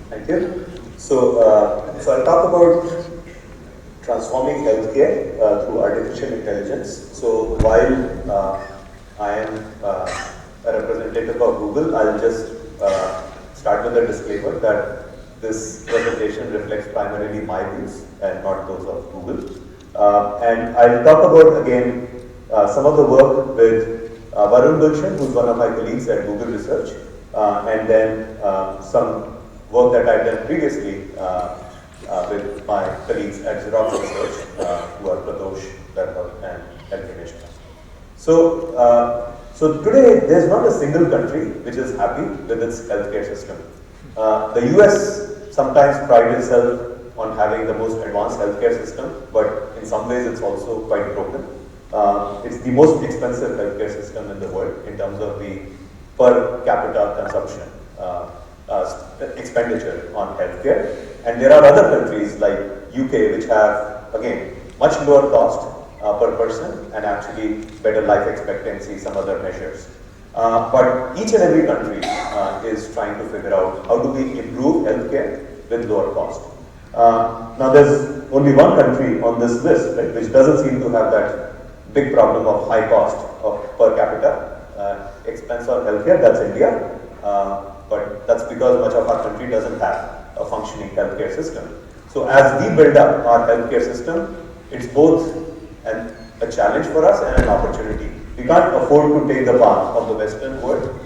Thank you. So I'll talk about transforming healthcare through artificial intelligence. So while I am a representative of Google, I'll just start with a disclaimer that this presentation reflects primarily my views and not those of Google. And I'll talk about again some of the work with Varun Gulshan, who's one of my colleagues at Google Research, and then some work that I've done previously with my colleagues at Xerox Research, who are Pradosh, Vaibhav, and Elkinesh. So today there's not a single country which is happy with its healthcare system. The US sometimes prides itself on having the most advanced healthcare system, but in some ways it's also quite broken. It's the most expensive healthcare system in the world in terms of the per capita consumption expenditure on healthcare. And there are other countries like UK which have, again, much lower cost per person and actually better life expectancy, some other measures. But each and every country is trying to figure out how do we improve healthcare with lower cost. Now there's only one country on this list, right, which doesn't seem to have that big problem of high cost of per capita expense on healthcare, that's India. But that's because much of our country doesn't have a functioning healthcare system. So as we build up our healthcare system, it's both a challenge for us and an opportunity. We can't afford to take the path of the Western world.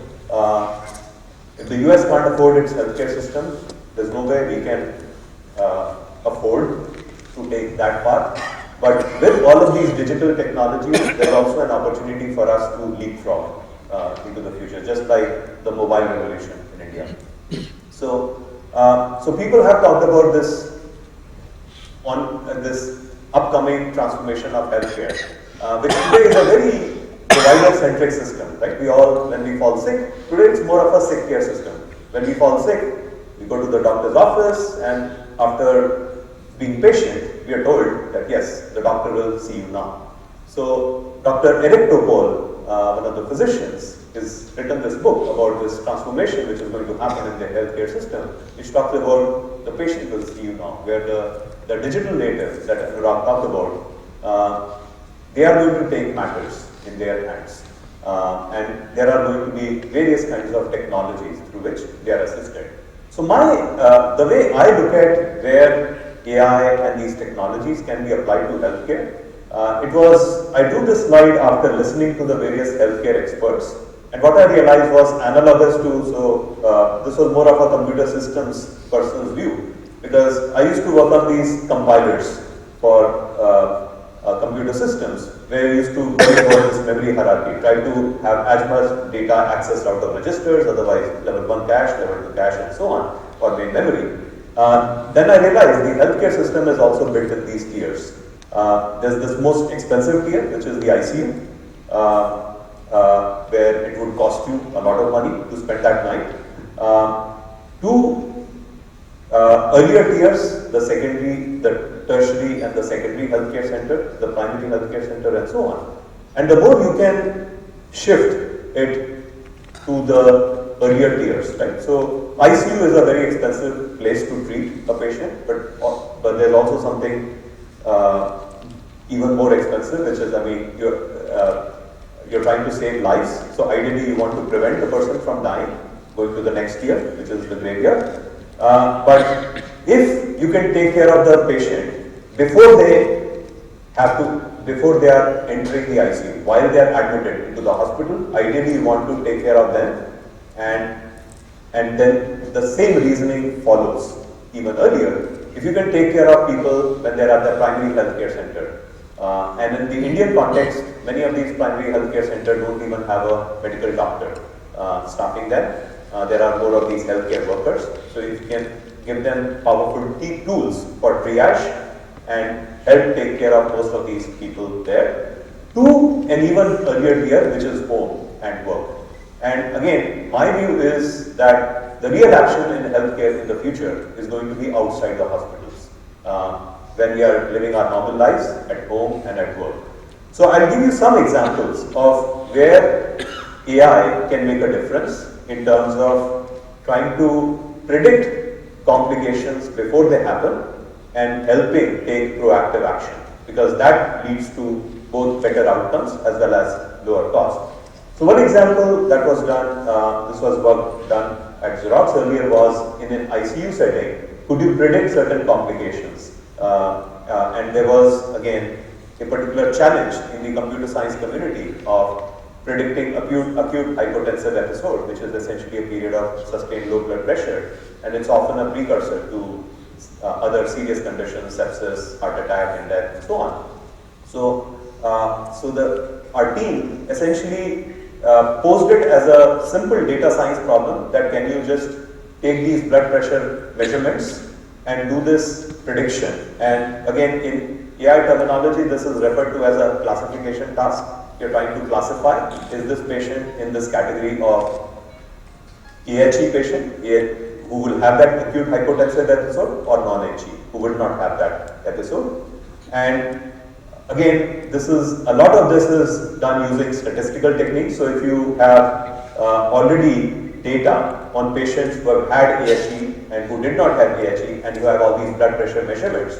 If the US can't afford its healthcare system, there's no way we can afford to take that path. But with all of these digital technologies, there's also an opportunity for us to leapfrog into the future, just like the mobile revolution in India. So people have talked about this on this upcoming transformation of healthcare, which today is a very provider-centric system. Right? We all, when we fall sick, today it's more of a sick care system. When we fall sick, we go to the doctor's office, and after being patient, we are told that yes, the doctor will see you now. So Dr. Eric Topol, one of the physicians, has written this book about this transformation which is going to happen in the healthcare system, which talks about the patient will see you now, where the digital natives that Anurag talked about, they are going to take matters in their hands. And there are going to be various kinds of technologies through which they are assisted. So the way I look at where AI and these technologies can be applied to healthcare, I drew this slide after listening to the various healthcare experts. And what I realized was analogous to, this was more of a computer systems person's view, because I used to work on these compilers for computer systems, where we used to worry about this memory hierarchy, try to have as much data accessed out of registers, otherwise level 1 cache, level 2 cache, and so on, for main memory. Then I realized the healthcare system is also built in these tiers. There's this most expensive tier, which is the ICU, where it would cost you a lot of money to spend that night. Two earlier tiers, the secondary, the tertiary and the secondary healthcare center, the primary healthcare center, and so on. And the more you can shift it to the earlier tiers, right? So ICU is a very expensive place to treat a patient, but there's also something even more expensive, which is, I mean, you're trying to save lives. So ideally, you want to prevent the person from dying, going to the next tier, which is the graveyard. But if you can take care of the patient before they are entering the ICU, while they are admitted into the hospital, ideally you want to take care of them, and then the same reasoning follows even earlier. If you can take care of people when they're at the primary healthcare center, and in the Indian context, many of these primary healthcare centers don't even have a medical doctor staffing them. There are more of these healthcare workers. So if you can give them powerful tools for triage and help take care of most of these people there, to an even earlier tier, which is home and work. And again, my view is that the real action in healthcare in the future is going to be outside the hospitals, when we are living our normal lives at home and at work. So I'll give you some examples of where AI can make a difference in terms of trying to predict complications before they happen and helping take proactive action, because that leads to both better outcomes as well as lower cost. So one example that was done, this was work done at Xerox earlier, was in an ICU setting. Could you predict certain complications? And there was, again, a particular challenge in the computer science community of predicting acute hypotensive episode, which is essentially a period of sustained low blood pressure, and it's often a precursor to other serious conditions, sepsis, heart attack, and death, and so on. So, our team essentially posed it as a simple data science problem, that can you just take these blood pressure measurements and do this prediction. And again, in AI terminology, this is referred to as a classification task. You're trying to classify, is this patient in this category of AHE patient, who will have that acute hypotensive episode, or non-HE, who will not have that episode. And again, a lot of this is done using statistical techniques. So if you have already data on patients who have had AHE and who did not have AHE, and you have all these blood pressure measurements,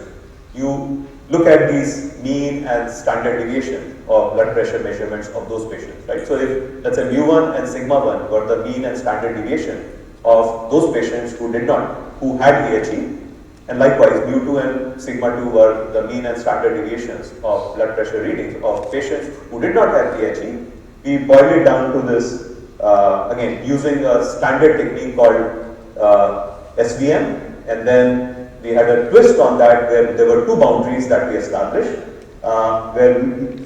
you look at these mean and standard deviation of blood pressure measurements of those patients, right? So if let's say mu1 and sigma1 were the mean and standard deviation of those patients who had AHE, and likewise mu2 and sigma2 were the mean and standard deviations of blood pressure readings of patients who did not have AHE, we boiled it down to this, again, using a standard technique called SVM, and then we had a twist on that where there were two boundaries that we established, where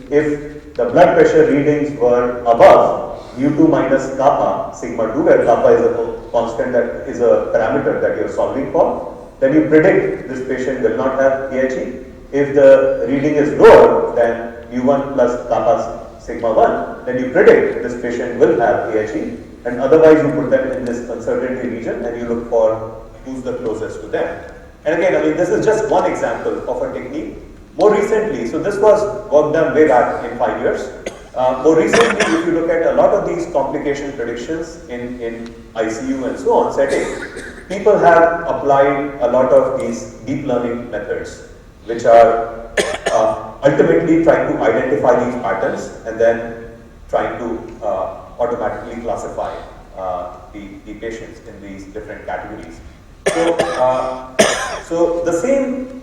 if the blood pressure readings were above mu2 minus kappa sigma2, where kappa is a constant, that is a parameter that you are solving for, then you predict this patient will not have AHE. If the reading is lower than mu1 plus kappa sigma1, then you predict this patient will have AHE, and otherwise you put them in this uncertainty region and you look for who's the closest to them. And again, I mean, this is just one example of a technique. More recently, so this was work done way back in 5 years. More recently, if you look at a lot of these complication predictions in ICU and so on settings, people have applied a lot of these deep learning methods, which are ultimately trying to identify these patterns and then trying to automatically classify the patients in these different categories. So the same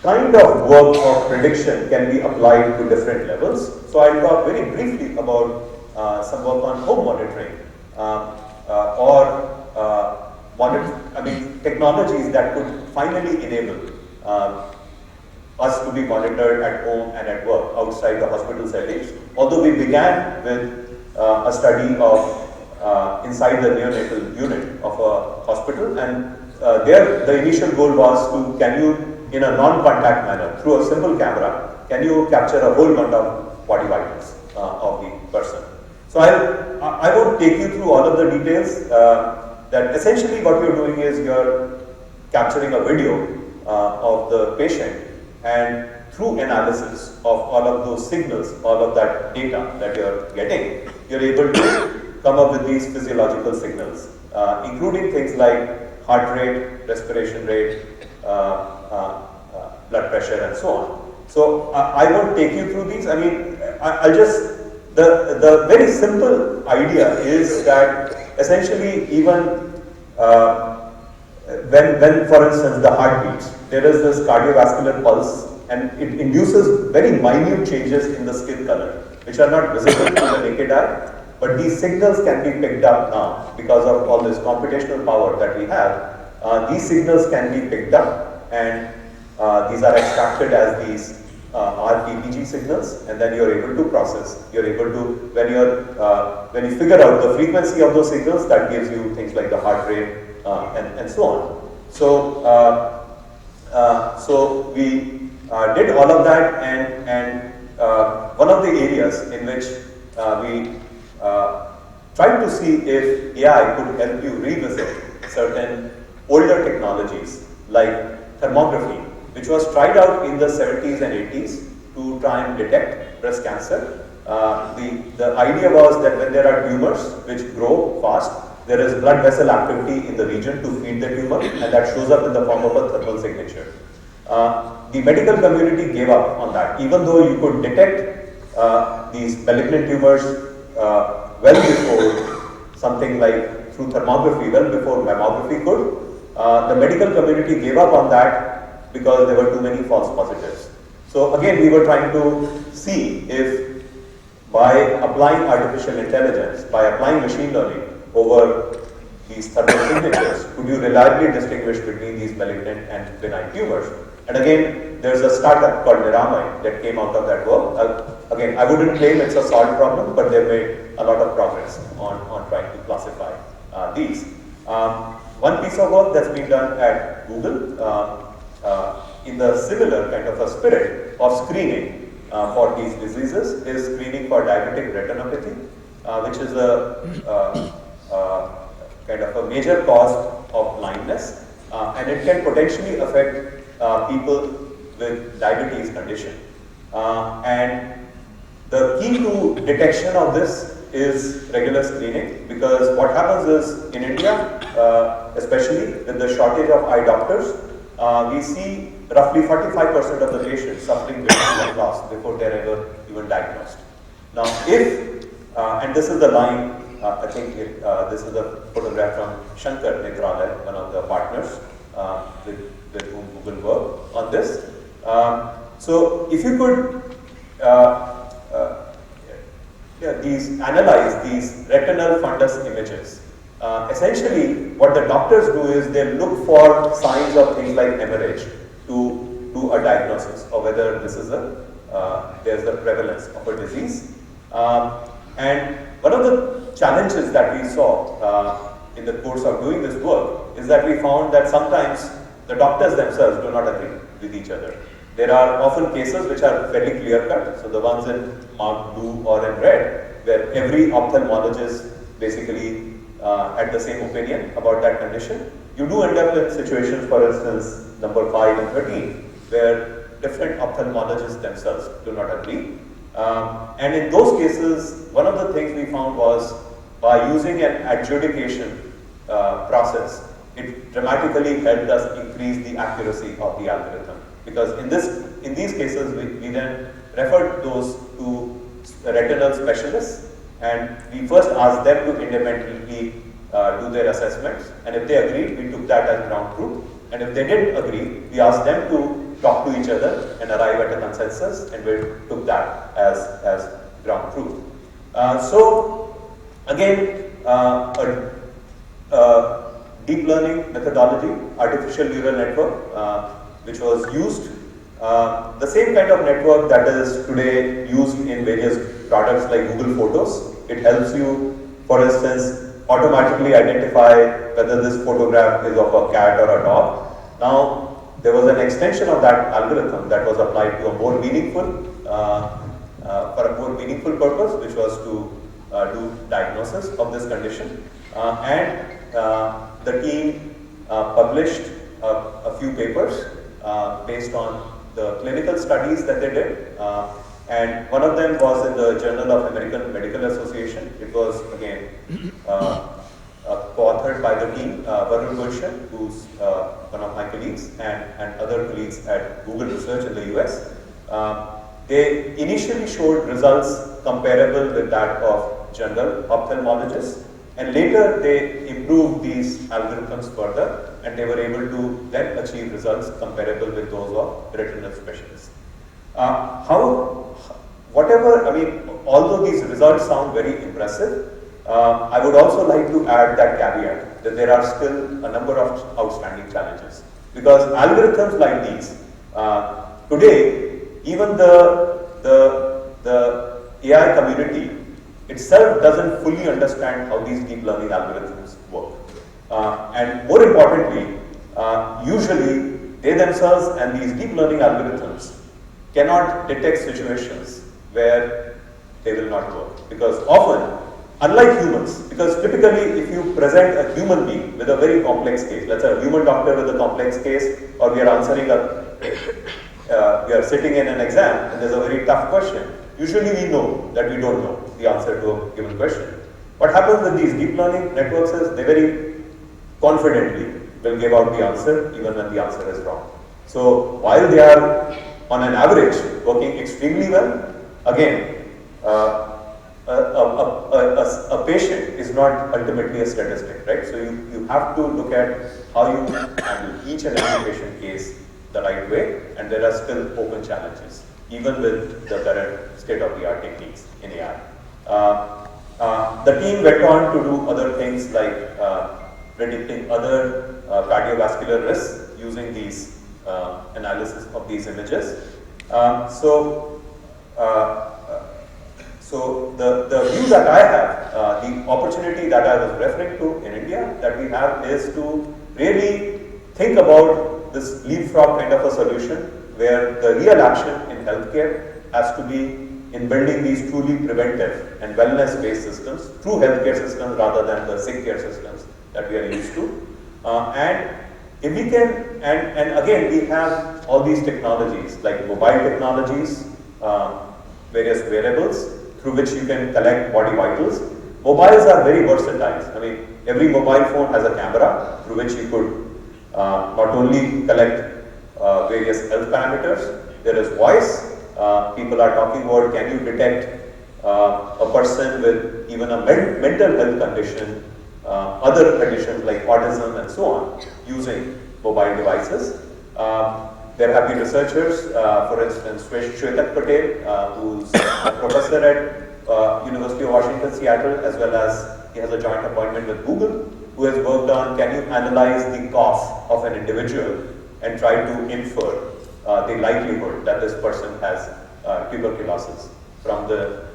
kind of work of prediction can be applied to different levels. So I'll talk very briefly about some work on home monitoring technologies that could finally enable us to be monitored at home and at work outside the hospital settings. Although we began with a study of inside the neonatal unit of a hospital, and there the initial goal was to, can you, in a non-contact manner, through a simple camera, can you capture a whole bunch of body vitals of the person. So I won't take you through all of the details. That essentially what you're doing is you're capturing a video of the patient, and through analysis of all of those signals, all of that data that you're getting, you're able to come up with these physiological signals, including things like heart rate, respiration rate, blood pressure, and so on. So I won't take you through these. I mean, I'll just, the very simple idea is that essentially even when for instance the heart beats, there is this cardiovascular pulse, and it induces very minute changes in the skin color, which are not visible to the naked eye. But these signals can be picked up now because of all this computational power that we have. These signals can be picked up, and these are extracted as these RPPG signals, and then you're able to process. You're able to, when you figure out the frequency of those signals, that gives you things like the heart rate and so on. So we did all of that, and one of the areas in which we tried to see if AI could help you revisit certain older technologies like thermography, which was tried out in the 70s and 80s to try and detect breast cancer. The idea was that when there are tumors which grow fast, there is blood vessel activity in the region to feed the tumor, and that shows up in the form of a thermal signature. The medical community gave up on that, even though you could detect these malignant tumors well before something like through thermography, well before mammography could. The medical community gave up on that because there were too many false positives. So again, we were trying to see if by applying artificial intelligence, by applying machine learning over these thermal signatures, could you reliably distinguish between these malignant and benign tumors? And again, there's a startup called Niramai that came out of that work. Again, I wouldn't claim it's a solved problem, but they've made a lot of progress on trying to classify these. One piece of work that's been done at Google in the similar kind of a spirit of screening for these diseases is screening for diabetic retinopathy, which is a kind of a major cause of blindness, and it can potentially affect people with diabetes condition. And the key to detection of this is regular screening, because what happens is in India, especially with the shortage of eye doctors, we see roughly 45% of the patients suffering vision loss before they're ever even diagnosed. Now, if, and this is the line, I think this is a photograph from Shankar Netralaya, one of the partners with whom Google work on this. So, if you could analyze these retinal fundus images, essentially what the doctors do is they look for signs of things like hemorrhage to do a diagnosis of whether this is there's the prevalence of a disease. And one of the challenges that we saw in the course of doing this work is that we found that sometimes the doctors themselves do not agree with each other. There are often cases which are fairly clear-cut, so the ones in marked blue or in red, where every ophthalmologist basically had the same opinion about that condition. You do end up in situations, for instance, number 5 and 13, where different ophthalmologists themselves do not agree. And in those cases, one of the things we found was by using an adjudication process, it dramatically helped us increase the accuracy of the algorithm. Because in these cases, we then referred those to retinal specialists, and we first asked them to independently do their assessments, and if they agreed, we took that as ground truth, and if they didn't agree, we asked them to talk to each other and arrive at a consensus, and we took that as ground truth. So again, a deep learning methodology, artificial neural network, which was used, the same kind of network that is today used in various products like Google Photos. It helps you, for instance, automatically identify whether this photograph is of a cat or a dog. Now, there was an extension of that algorithm that was applied to a more meaningful, for a more meaningful purpose, which was to do diagnosis of this condition. And the team published a few papers based on the clinical studies that they did, and one of them was in the Journal of American Medical Association. It was again co-authored by the team, Varun Gulshan, who's one of my colleagues, and other colleagues at Google Research in the US. They initially showed results comparable with that of general ophthalmologists, and later they improved these algorithms further, and they were able to then achieve results comparable with those of retinal specialists. Although these results sound very impressive, I would also like to add that caveat that there are still a number of outstanding challenges. Because algorithms like these, today, even the AI community itself doesn't fully understand how these deep learning algorithms work. And more importantly, usually they themselves and these deep learning algorithms cannot detect situations where they will not work. Because often, unlike humans, because typically if you present a human being with a very complex case, let's say a human doctor with a complex case, or we are answering we are sitting in an exam and there's a very tough question, usually we know that we don't know the answer to a given question. What happens with these deep learning networks is they very confidently will give out the answer even when the answer is wrong. So while they are on an average working extremely well, again, a patient is not ultimately a statistic, right? So you have to look at how you handle each and every patient case the right way, and there are still open challenges, even with the current state-of-the-art techniques in AI. The team went on to do other things like predicting other cardiovascular risks using these analysis of these images. So the view that I have, the opportunity that I was referring to in India that we have is to really think about this leapfrog kind of a solution where the real action in healthcare has to be in building these truly preventive and wellness-based systems, true healthcare systems rather than the sick care systems that we are used to. And if we can, and again, we have all these technologies like mobile technologies, various wearables through which you can collect body vitals. Mobiles are very versatile. I mean, every mobile phone has a camera through which you could not only collect various health parameters, there is voice. People are talking about, can you detect a person with even a mental health condition, other conditions like autism and so on, using mobile devices. There have been researchers, for instance, Shwetak Patel, who's a professor at University of Washington, Seattle, as well as he has a joint appointment with Google, who has worked on, can you analyze the cough of an individual and try to infer the likelihood that this person has tuberculosis from the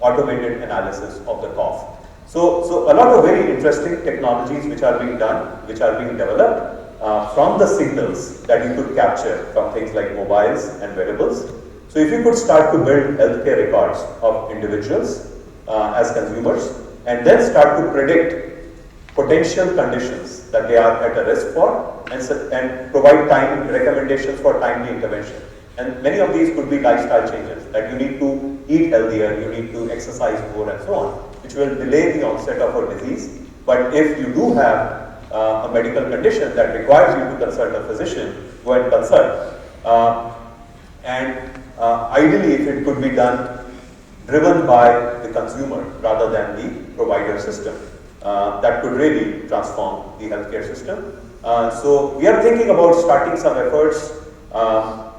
automated analysis of the cough. So a lot of very interesting technologies which are being done, which are being developed from the signals that you could capture from things like mobiles and wearables. So if you could start to build healthcare records of individuals as consumers and then start to predict potential conditions that they are at a risk for and provide recommendations for timely intervention. And many of these could be lifestyle changes, that you need to eat healthier, you need to exercise more and so on, which will delay the onset of a disease. But if you do have a medical condition that requires you to consult a physician, go and consult. Ideally, if it could be done driven by the consumer rather than the provider system, that could really transform the healthcare system. So we are thinking about starting some efforts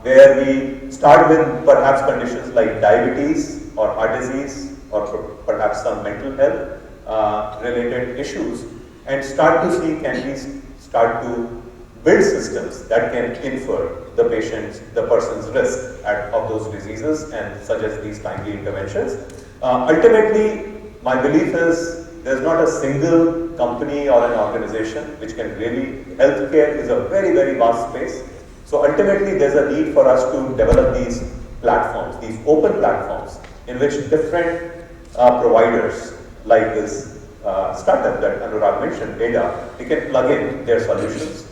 where we start with perhaps conditions like diabetes or heart disease or perhaps some mental health related issues, and start to see, can we start to build systems that can infer the person's risk of those diseases and suggest these timely interventions. Ultimately, my belief is there's not a single company or an organization which can really, healthcare is a very, very vast space. So ultimately, there's a need for us to develop these platforms, these open platforms in which different providers like this startup that Anurag mentioned, Ada, they can plug in their solutions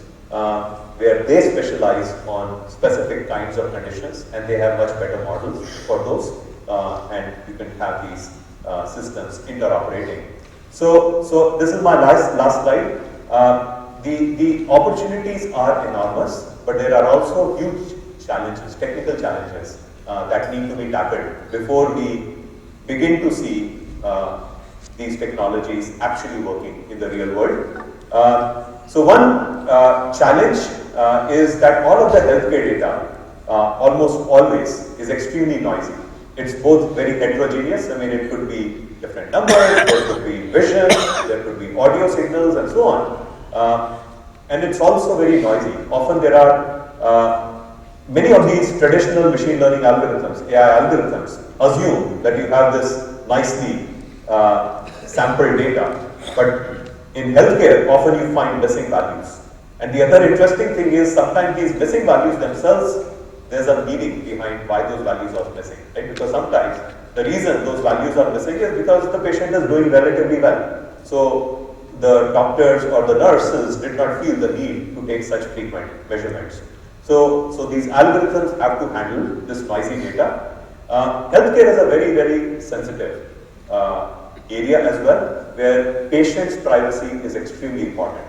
where they specialize on specific kinds of conditions and they have much better models for those and you can have these systems interoperating. So this is my last slide. The opportunities are enormous, but there are also huge challenges, technical challenges that need to be tackled before we begin to see these technologies actually working in the real world. So one challenge is that all of the healthcare data almost always is extremely noisy. It's both very heterogeneous. I mean, it could be different numbers, there could be vision, there could be audio signals and so on. And it's also very noisy. Often there are many of these traditional machine learning algorithms, AI algorithms, assume that you have this nicely sampled data. But in healthcare, often you find missing values. And the other interesting thing is sometimes these missing values themselves, there's a meaning behind why those values are missing, right? Because sometimes the reason those values are missing is because the patient is doing relatively well. So the doctors or the nurses did not feel the need to take such frequent measurements. So these algorithms have to handle this noisy data. Healthcare is a very, very sensitive area as well, where patients' privacy is extremely important.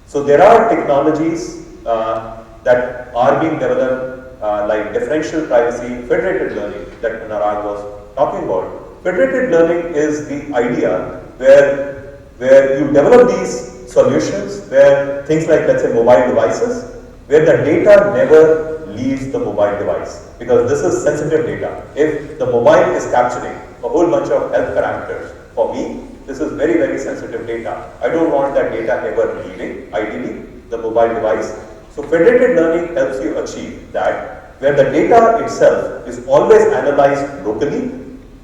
So there are technologies that are being developed, like differential privacy, federated learning that Anurag was talking about. Federated learning is the idea where you develop these solutions where things like, let's say, mobile devices, where the data never leaves the mobile device, because this is sensitive data. If the mobile is capturing a whole bunch of health parameters, for me, this is very, very sensitive data. I don't want that data ever leaving, ideally, the mobile device. So federated learning helps you achieve that, where the data itself is always analyzed locally,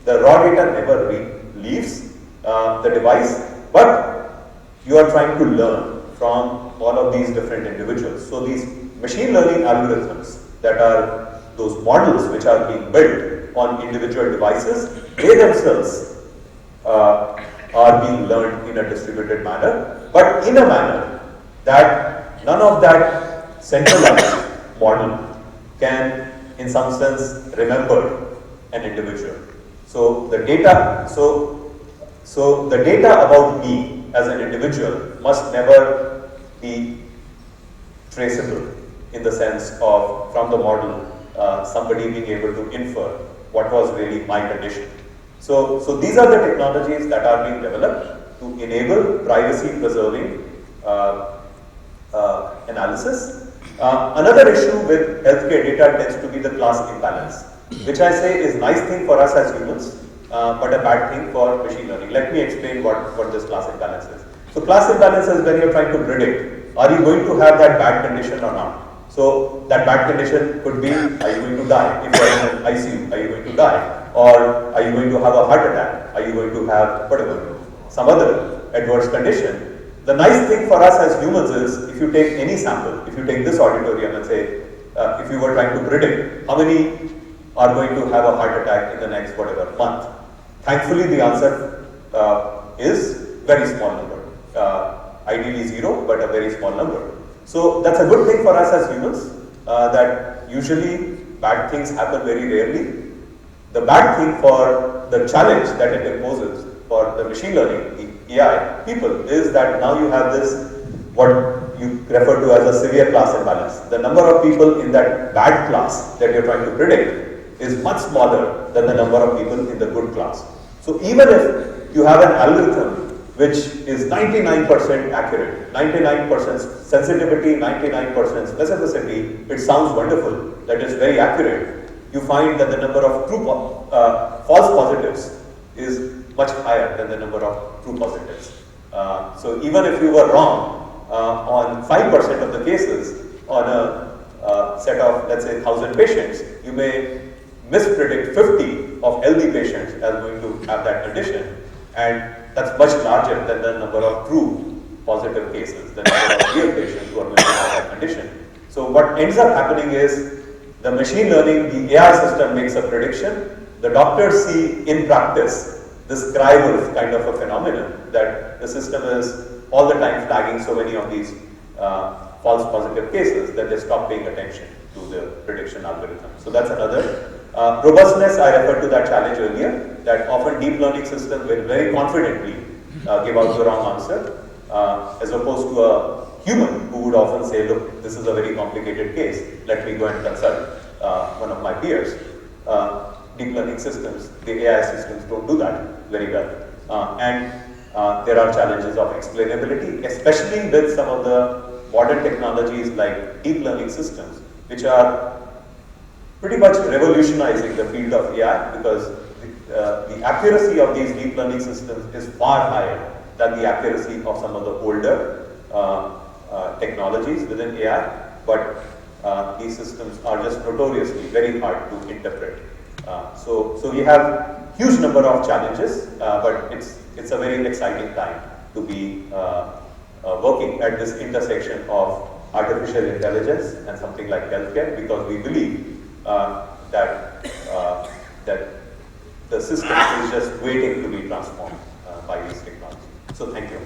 the raw data never leaves the device, but you are trying to learn from all of these different individuals. So these machine learning algorithms that are those models which are being built on individual devices, they themselves are being learned in a distributed manner, but in a manner that none of that centralized model can, in some sense, remember an individual. So the data, so the data about me as an individual must never be traceable in the sense of, from the model, somebody being able to infer what was really my condition. So these are the technologies that are being developed to enable privacy-preserving analysis. Another issue with healthcare data tends to be the class imbalance, which I say is a nice thing for us as humans, but a bad thing for machine learning. Let me explain what this class imbalance is. So class imbalance is when you're trying to predict, are you going to have that bad condition or not? So that bad condition could be, are you going to die? If you're in an ICU, are you going to die? Or are you going to have a heart attack? Are you going to have whatever, some other adverse condition? The nice thing for us as humans is, if you take any sample, if you take this auditorium and say, if you were trying to predict how many are going to have a heart attack in the next whatever month, thankfully the answer is very small number. Ideally 0, but a very small number. So that's a good thing for us as humans, that usually bad things happen very rarely. The bad thing for the challenge that it imposes for the machine learning, the AI people, is that now you have this, what you refer to as a severe class imbalance. The number of people in that bad class that you're trying to predict is much smaller than the number of people in the good class. So even if you have an algorithm which is 99% accurate, 99% sensitivity, 99% specificity, it sounds wonderful, that is very accurate. You find that the number of true false positives is much higher than the number of true positives. So even if you were wrong on 5% of the cases on a set of, let's say, 1,000 patients, you may mispredict 50 of healthy patients as going to have that condition, and that's much larger than the number of true positive cases, the number of real patients who are going to have that condition. So what ends up happening is, the machine learning, the AI system makes a prediction. The doctors see in practice this cry-wolf kind of a phenomenon, that the system is all the time flagging so many of these false positive cases that they stop paying attention to the prediction algorithm. So that's another. Robustness, I referred to that challenge earlier, that often deep learning systems will very confidently give out the wrong answer, as opposed to a human who would often say, look, this is a very complicated case, let me go and consult one of my peers. Deep learning systems, the AI systems don't do that very well. And there are challenges of explainability, especially with some of the modern technologies like deep learning systems, which are pretty much revolutionizing the field of AI, because the accuracy of these deep learning systems is far higher than the accuracy of some of the older technologies within AI, but these systems are just notoriously very hard to interpret. So we have huge number of challenges, but it's a very exciting time to be working at this intersection of artificial intelligence and something like healthcare, because we believe that the system is just waiting to be transformed by these technologies. So thank you.